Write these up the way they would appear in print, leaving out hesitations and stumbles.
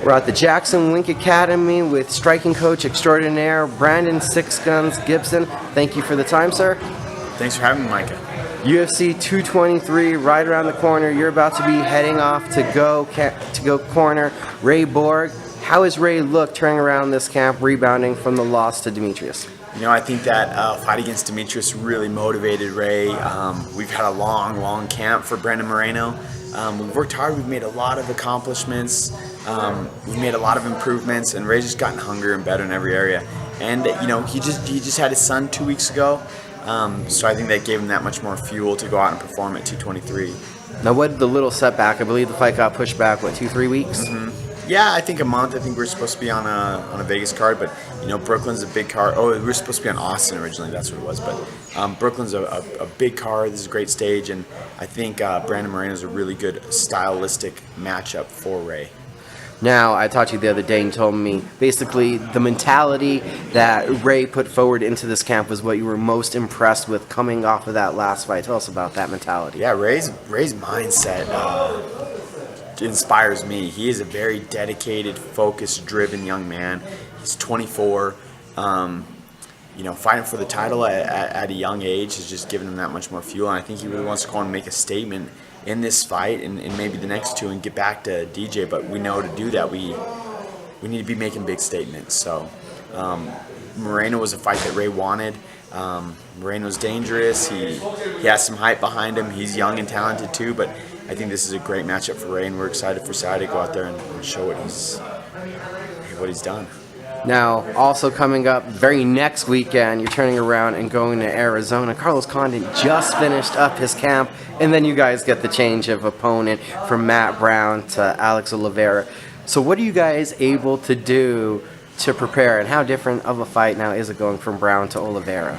We're at the JacksonWink Academy with striking coach extraordinaire Brandon "Six Guns" Gibson. Thank you for the time, sir. Thanks for having me, Micah. UFC 223 right around the corner. You're about to be heading off to go corner Ray Borg. How has Ray looked turning around this camp, rebounding from the loss to Demetrius? You know, I think that fight against Demetrius really motivated Ray. We've had a long camp for Brandon Moreno. We've worked hard. We've made a lot of accomplishments. We've made a lot of improvements, and Ray's just gotten hungrier and better in every area. And you know, he just had his son 2 weeks ago, so I think that gave him that much more fuel to go out and perform at 223. Now, what did the little setback? I believe the fight got pushed back, 2-3 weeks? Mm-hmm. Yeah, I think a month. I think we're supposed to be on a Vegas card, but you know, Brooklyn's a big card. Oh, we were supposed to be on Austin originally. That's what it was. But Brooklyn's a big card. This is a great stage, and I think Brandon Moreno is a really good stylistic matchup for Ray. Now, I talked to you the other day and you told me basically the mentality that Ray put forward into this camp was what you were most impressed with coming off of that last fight. Tell us about that mentality. Yeah, Ray's mindset inspires me. He is a very dedicated, focused, driven young man. He's 24. You know, fighting for the title at a young age has just given him that much more fuel, and I think he really wants to go and make a statement in this fight and maybe the next two and get back to DJ. But we know to do that we need to be making big statements. So Moreno was a fight that Ray wanted. Moreno's dangerous. He has some hype behind him. He's young and talented too, but I think this is a great matchup for Ray, and we're excited for Saturday to go out there and show what he's done. Now, also coming up very next weekend, you're turning around and going to Arizona. Carlos Condit just finished up his camp, and then you guys get the change of opponent from Matt Brown to Alex Oliveira. So what are you guys able to do to prepare, and how different of a fight now is it going from Brown to Oliveira?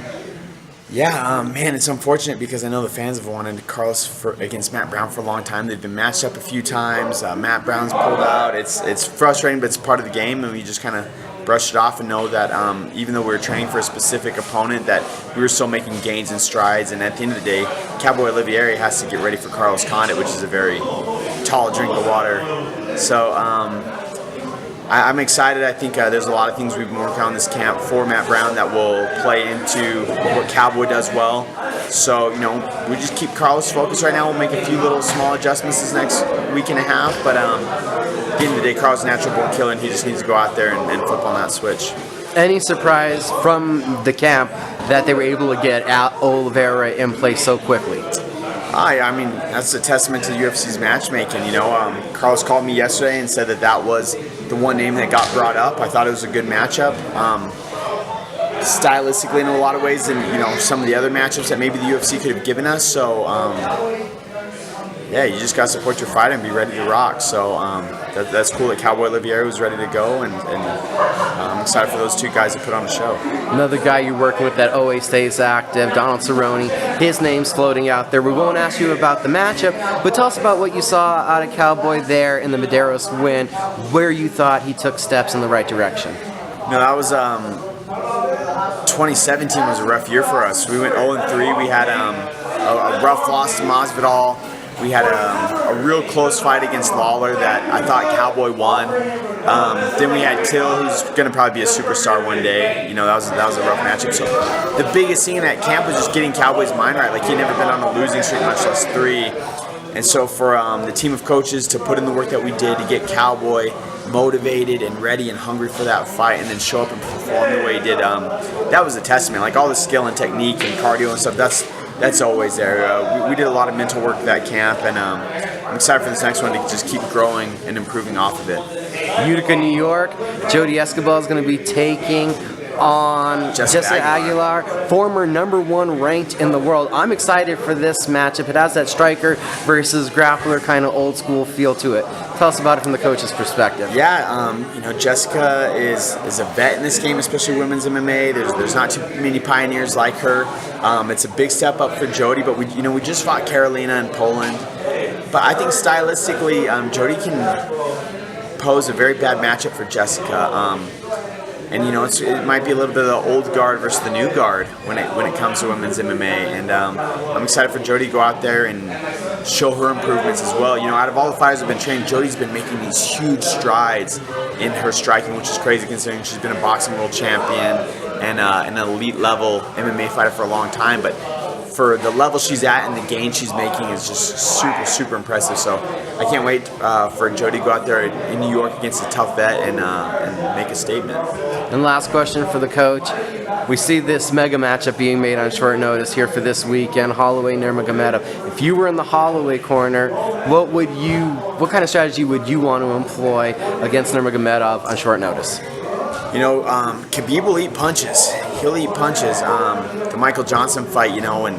Yeah, man, it's unfortunate because I know the fans have wanted Carlos against Matt Brown for a long time. They've been matched up a few times. Matt Brown's pulled out. It's frustrating, but it's part of the game, and we just kind of brush it off and know that even though we were training for a specific opponent, that we were still making gains and strides. And at the end of the day, Condit-Oliveira has to get ready for Carlos Condit, which is a very tall drink of water. So I'm excited. I think there's a lot of things we've been working on in this camp for Matt Brown that will play into what Cowboy does well. So, you know, we just keep Carlos focused right now. We'll make a few little small adjustments this next week and a half. But at the end of the day, Carlos is a natural born killer, and he just needs to go out there and flip on that switch. Any surprise from the camp that they were able to get Oliveira in place so quickly? I mean, that's a testament to the UFC's matchmaking. You know, Carlos called me yesterday and said that was the one name that got brought up. I thought it was a good matchup. Stylistically in a lot of ways than, you know, some of the other matchups that maybe the UFC could have given us. So, yeah, you just got to support your fighter and be ready to rock. So that's cool that Condit-Oliveira was ready to go, and I'm excited for those two guys to put on the show. Another guy you're working with that always stays active, Donald Cerrone. His name's floating out there. We won't ask you about the matchup, but tell us about what you saw out of Cowboy there in the Medeiros win, where you thought he took steps in the right direction. No, that was 2017 was a rough year for us. We went 0-3. We had a rough loss to Masvidal. We had a real close fight against Lawler that I thought Cowboy won. Then we had Till, who's going to probably be a superstar one day. You know, that was a rough matchup. So the biggest thing in that camp was just getting Cowboy's mind right. Like, he'd never been on a losing streak, much less 3. And so for the team of coaches to put in the work that we did to get Cowboy motivated and ready and hungry for that fight, and then show up and perform the way he did, that was a testament. Like, all the skill and technique and cardio and stuff, that's always there. We did a lot of mental work at that camp, and I'm excited for this next one to just keep growing and improving off of it. Utica, New York. Jodie Esquibel is going to be taking on Jessica Aguilar, former #1 ranked in the world. I'm excited for this matchup. It has that striker versus grappler kind of old school feel to it. Tell us about it from the coach's perspective. Yeah, you know, Jessica is a vet in this game, especially women's MMA. There's not too many pioneers like her. It's a big step up for Jodie, but we just fought Carolina in Poland. But I think stylistically, Jodie can pose a very bad matchup for Jessica. And you know, it might be a little bit of the old guard versus the new guard when it comes to women's MMA. And I'm excited for Jodie to go out there and show her improvements as well. You know, out of all the fighters that have been trained, Jodie's been making these huge strides in her striking, which is crazy considering she's been a boxing world champion and an elite level MMA fighter for a long time. But for the level she's at and the gain she's making is just super, super impressive. So I can't wait for Jodie to go out there in New York against a tough vet and make a statement. And last question for the coach. We see this mega matchup being made on short notice here for this weekend, Holloway Nurmagomedov. If you were in the Holloway corner, what kind of strategy would you want to employ against Nurmagomedov on short notice? You know, Khabib will eat punches. He'll eat punches. The Michael Johnson fight, you know, when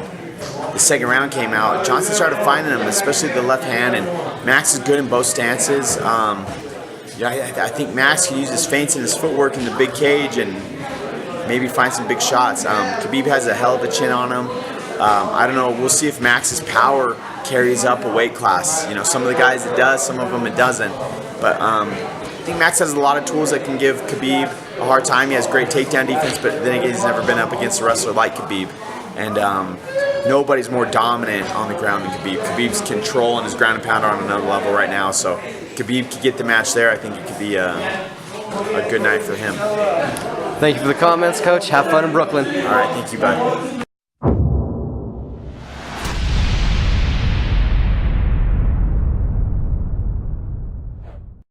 the second round came out, Johnson started finding him, especially the left hand, and Max is good in both stances. I think Max can use his feints and his footwork in the big cage and maybe find some big shots. Khabib has a hell of a chin on him. I don't know. We'll see if Max's power carries up a weight class. You know, some of the guys it does, some of them it doesn't. But I think Max has a lot of tools that can give Khabib a hard time. He has great takedown defense, but then again, he's never been up against a wrestler like Khabib. And nobody's more dominant on the ground than Khabib. Khabib's control and his ground and pound are on another level right now. So Khabib could get the match there. I think it could be a good night for him. Thank you for the comments, Coach. Have fun in Brooklyn. All right, thank you, bud.